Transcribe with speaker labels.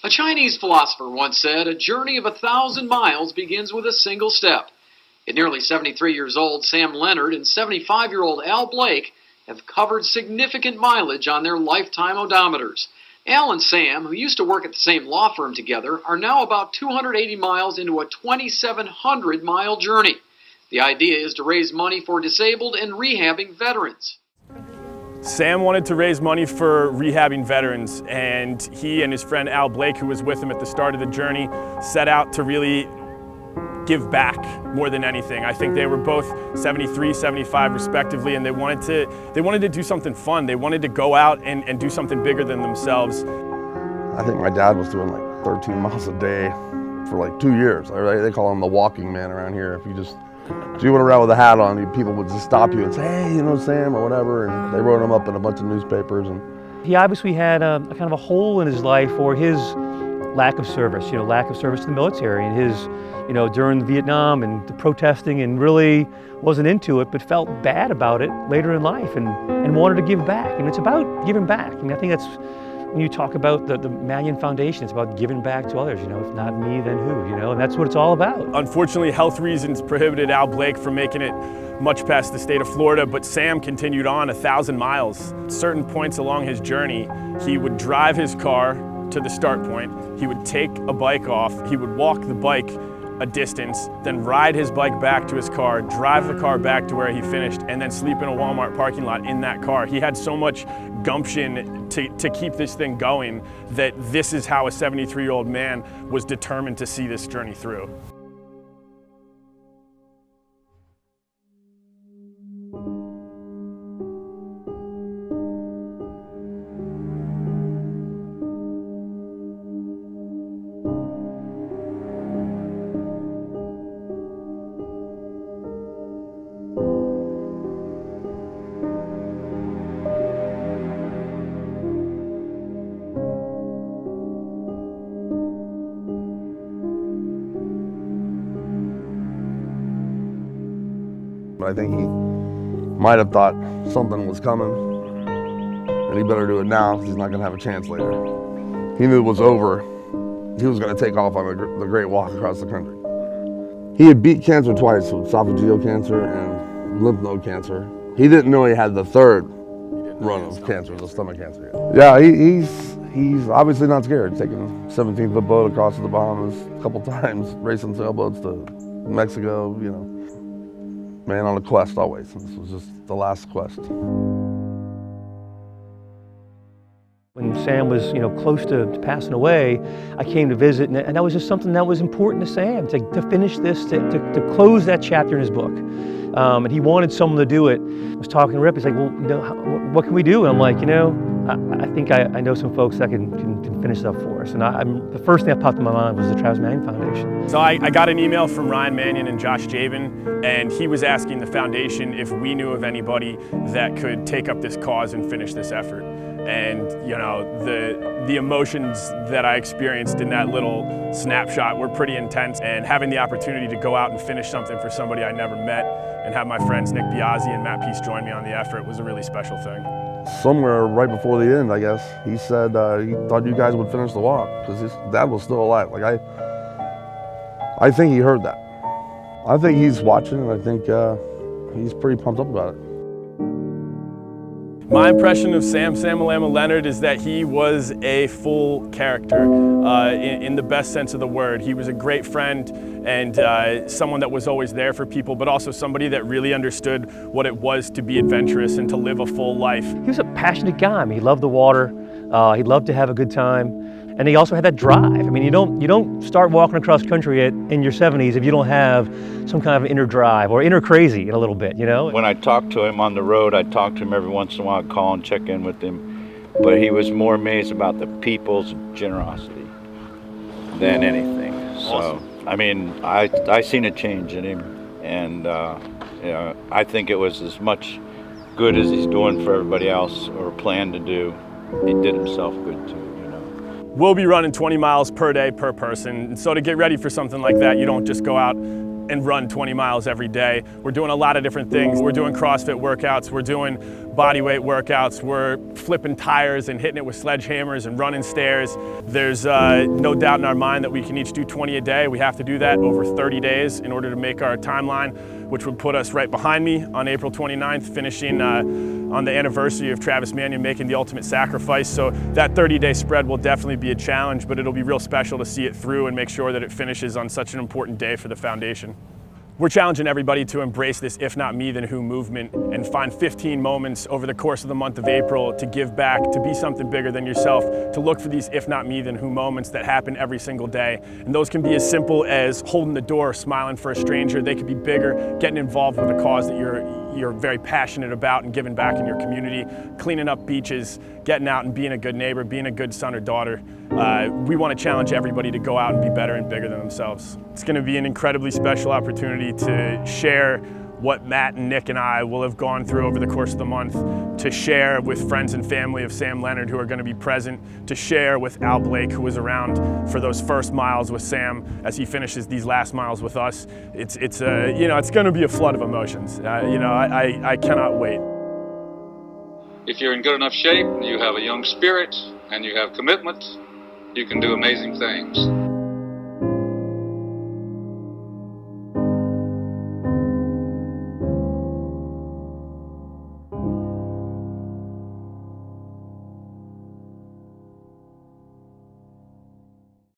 Speaker 1: A Chinese philosopher once said, "A journey of 1,000 miles begins with a single step." At nearly 73 years old, Sam Leonard and 75-year-old Al Blake have covered significant mileage on their lifetime odometers. Al and Sam, who used to work at the same law firm together, are now about 280 miles into a 2,700-mile journey. The idea is to raise money for disabled and rehabbing veterans.
Speaker 2: Sam wanted to raise money for rehabbing veterans, and he and his friend Al Blake, who was with him at the start of the journey, set out to really give back more than anything. I think they were both 73, 75 respectively, and they wanted to do something fun. They wanted to go out and do something bigger than themselves.
Speaker 3: I think my dad was doing like 13 miles a day for like 2 years. They call him the walking man around here. If you went around with a hat on, people would just stop you and say, "Hey, you know Sam," or whatever, and they wrote him up in a bunch of newspapers. And
Speaker 4: he obviously had a kind of a hole in his life for his lack of service, lack of service to the military, and his, during Vietnam and the protesting, and really wasn't into it, but felt bad about it later in life, and wanted to give back. And it's about giving back. I think that's, when you talk about the Manion Foundation, it's about giving back to others, if not me, then who, and that's what it's all about.
Speaker 2: Unfortunately, health reasons prohibited Al Blake from making it much past the state of Florida, but Sam continued on 1,000 miles. At certain points along his journey, he would drive his car to the start point, he would take a bike off, he would walk the bike a distance, then ride his bike back to his car, drive the car back to where he finished, and then sleep in a Walmart parking lot in that car. He had so much gumption to keep this thing going that this is how a 73-year-old man was determined to see this journey through.
Speaker 3: But I think he might have thought something was coming, and he better do it now because he's not going to have a chance later. He knew it was over. He was going to take off on the great walk across the country. He had beat cancer twice, with esophageal cancer and lymph node cancer. He didn't know he had the third run of cancer, the stomach cancer. Yeah, he's obviously not scared. Taking a 17-foot boat across to the Bahamas a couple times, racing sailboats to Mexico, man on a quest always. This was just the last quest.
Speaker 4: When Sam was, close to passing away, I came to visit, and that was just something that was important to Sam, to finish this, to close that chapter in his book. And he wanted someone to do it. I was talking to Rip, he's like, "Well, what can we do?" And I'm like, I think I know some folks that can finish it up for us. And the first thing that popped in my mind was the Travis Manion Foundation.
Speaker 2: So I got an email from Ryan Manion and Josh Jabin, and he was asking the foundation if we knew of anybody that could take up this cause and finish this effort. And the emotions that I experienced in that little snapshot were pretty intense, and having the opportunity to go out and finish something for somebody I never met and have my friends Nick Biazzi and Matt Peace join me on the effort was a really special thing.
Speaker 3: Somewhere right before the end, I guess, he said he thought you guys would finish the walk because his dad was still alive. I think he heard that. I think he's watching, and I think he's pretty pumped up about it.
Speaker 2: My impression of Samalama Leonard is that he was a full character in the best sense of the word. He was a great friend and someone that was always there for people, but also somebody that really understood what it was to be adventurous and to live a full life. He
Speaker 4: was a passionate guy. He loved the water. He loved to have a good time. And he also had that drive. You don't start walking across country in your 70s if you don't have some kind of inner drive or inner crazy in a little bit,
Speaker 5: When I talked to him on the road, I'd talk to him every once in a while, I'd call and check in with him. But he was more amazed about the people's generosity than anything. So, I seen a change in him, and I think it was as much good as he's doing for everybody else or planned to do. He did himself good too.
Speaker 2: We'll be running 20 miles per day per person. And so to get ready for something like that, you don't just go out and run 20 miles every day. We're doing a lot of different things. We're doing CrossFit workouts. We're doing bodyweight workouts. We're flipping tires and hitting it with sledgehammers and running stairs. There's no doubt in our mind that we can each do 20 a day. We have to do that over 30 days in order to make our timeline, which would put us right behind me on April 29th, finishing on the anniversary of Travis Manion making the ultimate sacrifice. So that 30-day spread will definitely be a challenge, but it'll be real special to see it through and make sure that it finishes on such an important day for the foundation. We're challenging everybody to embrace this if not me then who movement and find 15 moments over the course of the month of April to give back, to be something bigger than yourself, to look for these if not me then who moments that happen every single day. And those can be as simple as holding the door, smiling for a stranger. They could be bigger, getting involved with a cause that you're very passionate about and giving back in your community, cleaning up beaches, getting out and being a good neighbor, being a good son or daughter. We want to challenge everybody to go out and be better and bigger than themselves. It's going to be an incredibly special opportunity to share what Matt and Nick and I will have gone through over the course of the month, to share with friends and family of Sam Leonard who are going to be present, to share with Al Blake, who was around for those first miles with Sam as he finishes these last miles with us. It's going to be a flood of emotions. I cannot wait.
Speaker 6: If you're in good enough shape, you have a young spirit, and you have commitment, you can do amazing things.